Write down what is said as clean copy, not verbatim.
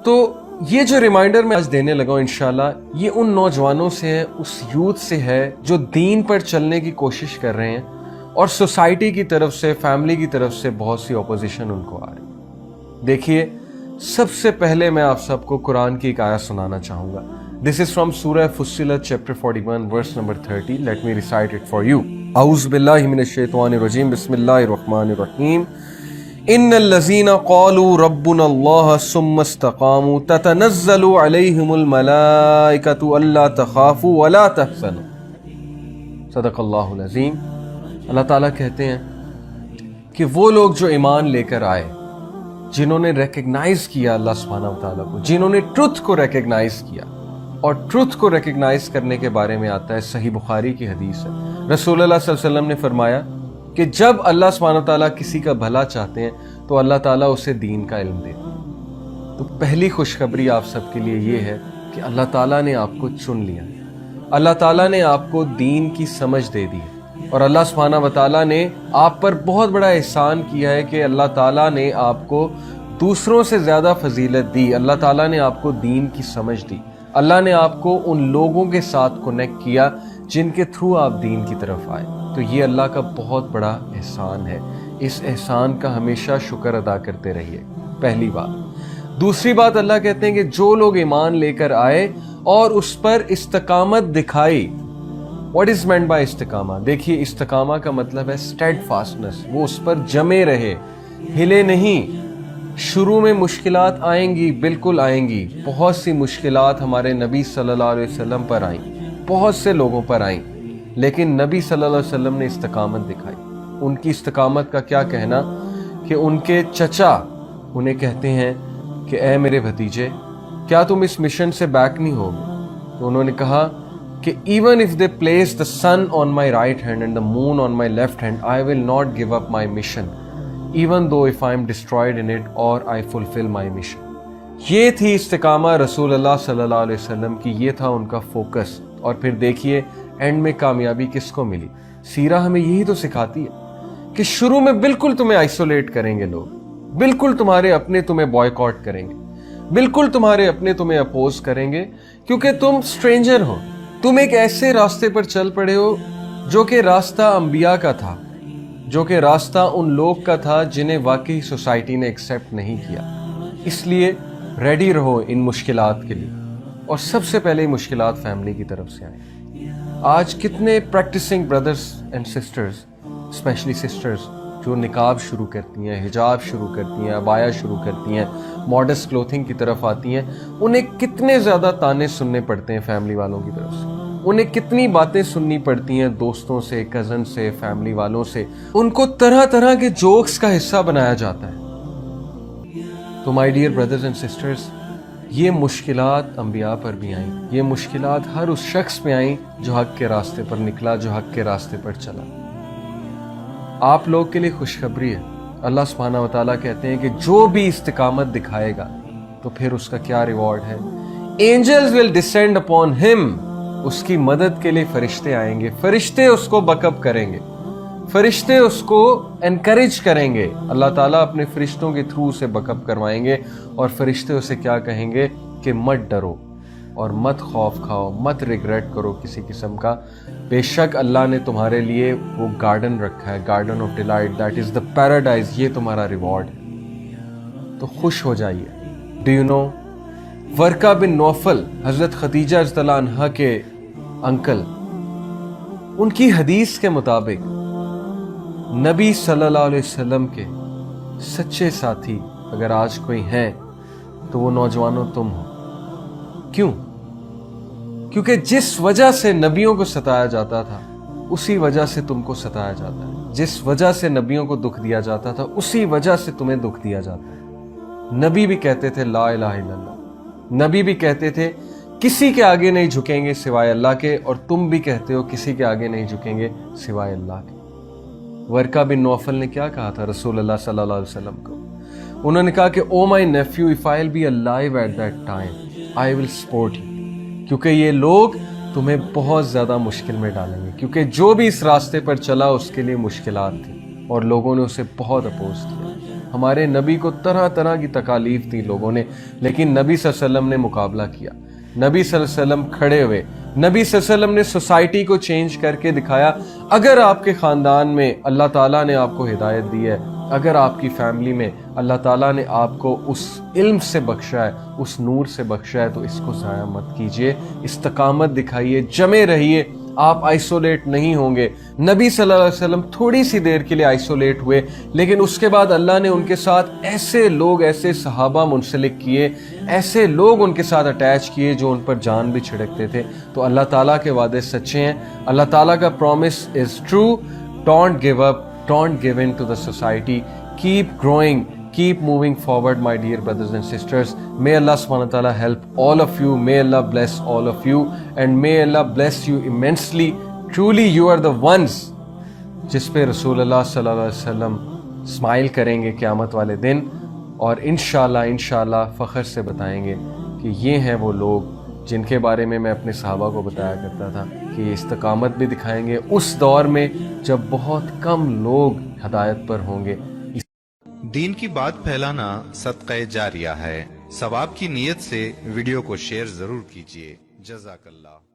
तो ये जो रिमाइंडर मैं आज देने लगा हूं इंशाल्लाह, ये उन नौजवानों से है, उस यूथ से है जो दीन पर चलने की कोशिश कर रहे हैं और सोसाइटी की तरफ से, फैमिली की तरफ से बहुत सी ऑपोजिशन उनको आ रही। देखिए, सबसे पहले मैं आप सबको कुरान की एक आयत सुनाना चाहूंगा। दिस इज फ्रॉम सूरह फुस्सिलत chapter 41 verse number 30। Let me recite it for you. औज़ु बिल्लाहि मिनश शैतानिर रजीम, बिस्मिल्लाहिर रहमानिर रहीम। इन्नल लज़ीना क़ालू रब्बुनल्लाह सुम्मा इस्तक़ामू ततनज़्ज़लु अलैहिमुल मलाइकतु अल्ला तख़ाफ़ू वला तहज़नू। सदक़ल्लाहुल अज़ीम। अल्लाह ताला कहते हैं कि वो लोग जो ईमान लेकर आए, जिन्होंने रिकग्नाइज किया अल्लाह सुब्हानहू व तआला को, जिन्होंने ट्रुथ को रिकग्नाइज किया, और ट्रुथ को रिकग्नाइज करने के बारे में आता है सही बुखारी की हदीस है। रसूलुल्लाह सल्लल्लाहु अलैहि वसल्लम ने फरमाया कि जब अल्लाह सुब्हानहू व तआला किसी का भला चाहते हैं तो अल्लाह ताला उसे दीन का इल्म देते हैं। तो पहली खुशखबरी आप सबके लिए ये है कि अल्लाह ताला ने आपको चुन लिया, अल्लाह ताला ने आपको दीन की समझ दे दी और अल्लाह सुब्हानहू व तआला ने आप पर बहुत बड़ा एहसान किया है कि अल्लाह ताला ने आपको दूसरों से ज्यादा फजीलत दी। अल्लाह ताला ने आपको दीन की समझ दी। अल्लाह ने आपको उन लोगों के साथ कनेक्ट किया जिनके थ्रू आप दीन की तरफ आए। तो ये अल्लाह का बहुत बड़ा एहसान है। इस एहसान का हमेशा शुक्र अदा करते रहिए, पहली बात। दूसरी बात, अल्लाह कहते हैं कि जो लोग ईमान लेकर आए और उस पर इस्तकामत दिखाई। व्हाट इज मेंट बाय इस्तिकामा? देखिए, इस्तिकामा का मतलब है स्टेडफास्टनेस। वो उस पर जमे रहे, हिले नहीं। शुरू में मुश्किलात आएंगी, बिल्कुल आएंगी। बहुत सी मुश्किलात हमारे नबी सल्लल्लाहु अलैहि वसल्लम पर आई, बहुत से लोगों पर आई, लेकिन नबी सल्लल्लाहु अलैहि वसल्लम ने इस्तकामत दिखाई। उनकी इस्तकामत का क्या कहना कि उनके चचा उन्हें कहते हैं कि ए मेरे भतीजे, क्या तुम इस मिशन से बैक नहीं होगे? तो उन्होंने कहा कि even if they place the sun on my right hand and the moon on my left hand, I will not give up my mission even though if I am destroyed in it or I fulfill my mission। ये थी इस्तिकामा रसूलुल्लाह सल्लल्लाहु अलैहि वसल्लम की, ये था उनका फोकस। और फिर देखिए एंड में कामयाबी किसको मिली। सीरा हमें यही तो सिखाती है कि शुरू में बिल्कुल तुम्हें आइसोलेट करेंगे लोग, बिल्कुल तुम्हारे अपने तुम्हें बॉयकॉट करेंगे, बिल्कुल तुम्हारे अपने तुम्हें अपोज करेंगे, क्योंकि तुम स्ट्रेंजर हो। तुम एक ऐसे रास्ते पर चल पड़े हो जो कि रास्ता अंबिया का था, जो कि रास्ता उन लोग का था जिन्हें वाकई सोसाइटी ने एक्सेप्ट नहीं किया। इसलिए रेडी रहो इन मुश्किलात के लिए। और सबसे पहले मुश्किलात फैमिली की तरफ से आए। आज कितने practising brothers and sisters, specially sisters, जो निकाब शुरू करती हैं, हिजाब शुरू करती हैं, अबाया शुरू करती हैं, मॉडेस्ट क्लोथिंग की तरफ आती हैं, उन्हें कितने ज़्यादा ताने सुनने पड़ते हैं फैमिली वालों की तरफ से। उन्हें कितनी बातें सुननी पड़ती हैं दोस्तों से, कजन से, फैमिली वालों से। उनको तरह तरह के जोक्स का हिस्सा बनाया जाता है। तो my dear brothers and sisters, ये मुश्किलात अंबिया पर भी आई, ये मुश्किलात हर उस शख्स पे आई जो हक के रास्ते पर निकला, जो हक के रास्ते पर चला। आप लोग के लिए खुशखबरी है। अल्लाह सुब्हानहू व तआला कहते हैं कि जो भी इस्तिकामत दिखाएगा तो फिर उसका क्या रिवॉर्ड है। Angels will descend upon him. उसकी मदद के लिए फरिश्ते आएंगे, फरिश्ते उसको बकअप करेंगे, फरिश्ते उसको एनकरेज करेंगे। अल्लाह ताला अपने फरिश्तों के थ्रू उसे बकअप करवाएंगे और फरिश्ते उसे क्या कहेंगे कि मत डरो और मत खौफ खाओ, मत रिग्रेट करो किसी किस्म का। बेशक अल्लाह ने तुम्हारे लिए वो गार्डन रखा है, garden of delight, that is the paradise. ये तुम्हारा रिवॉर्ड है, तो खुश हो जाइए। Do you know, वर्का bin Naufal, हजरत खदीजा रज़ियल्लाहु अन्हा के अंकल, उनकी हदीस के मुताबिक नबी सल्लल्लाहु अलैहि वसल्लम के सच्चे साथी अगर आज कोई हैं तो वो नौजवानों तुम हो। क्यों? क्योंकि जिस वजह से नबियों को सताया जाता था उसी वजह से तुमको सताया जाता है। जिस वजह से नबियों को दुख दिया जाता था उसी वजह से तुम्हें दुख दिया जाता है। नबी भी कहते थे ला इलाहा इल्लल्लाह, नबी भी कहते थे किसी के आगे नहीं झुकेंगे सिवाय अल्लाह के, और तुम भी कहते हो किसी के आगे नहीं झुकेंगे सिवाय अल्लाह के। वर्का बिन नौफल ने क्या कहा था रसूलुल्लाह सल्लल्लाहु अलैहि वसल्लम को? उन्होंने कहा कि oh my Neiphiu, if I will be alive at that time I will support you, क्योंकि ये लोग तुम्हें बहुत ज्यादा मुश्किल में डालेंगे। क्योंकि जो भी इस रास्ते पर चला उसके लिए मुश्किलात थी और लोगों ने उसे बहुत अपोज किया। ہمارے نبی کو طرح طرح کی تکالیف تھی لوگوں نے، لیکن نبی صلی اللہ علیہ وسلم نے مقابلہ کیا، نبی صلی اللہ علیہ وسلم کھڑے ہوئے، نبی صلی اللہ علیہ وسلم نے سوسائٹی کو چینج کر کے دکھایا۔ اگر آپ کے خاندان میں اللہ تعالیٰ نے آپ کو ہدایت دی ہے، اگر آپ کی فیملی میں اللہ تعالیٰ نے آپ کو اس علم سے بخشا ہے، اس نور سے بخشا ہے، تو اس کو ضائع مت کیجئے، استقامت دکھائیے، جمے رہیے، آپ آئسولیٹ نہیں ہوں گے۔ نبی صلی اللہ علیہ وسلم تھوڑی سی دیر کے لیے آئسولیٹ ہوئے، لیکن اس کے بعد اللہ نے ان کے ساتھ ایسے لوگ، ایسے صحابہ منسلک کیے، ایسے لوگ ان کے ساتھ اٹیچ کیے جو ان پر جان بھی چھڑکتے تھے۔ تو اللہ تعالیٰ کے وعدے سچے ہیں، اللہ تعالیٰ کا promise is true. Don't give up, don't give in to the society, keep growing, keep moving forward, my dear brothers and sisters. May Allah subhanahu wa ta'ala help all of you, may Allah bless all of you, and may Allah bless you immensely. Truly you are the ones جس پہ رسول اللہ صلی اللہ علیہ وسلم smile کریں گے قیامت والے دن، اور انشاءاللہ فخر سے بتائیں گے کہ یہ ہیں وہ لوگ جن کے بارے میں اپنے صحابہ کو بتایا کرتا تھا کہ یہ استقامت بھی دکھائیں گے اس دور میں جب بہت کم لوگ ہدایت پر ہوں گے۔ دین کی بات پھیلانا صدقہ جاریہ ہے، ثواب کی نیت سے ویڈیو کو شیئر ضرور کیجیے۔ جزاک اللہ۔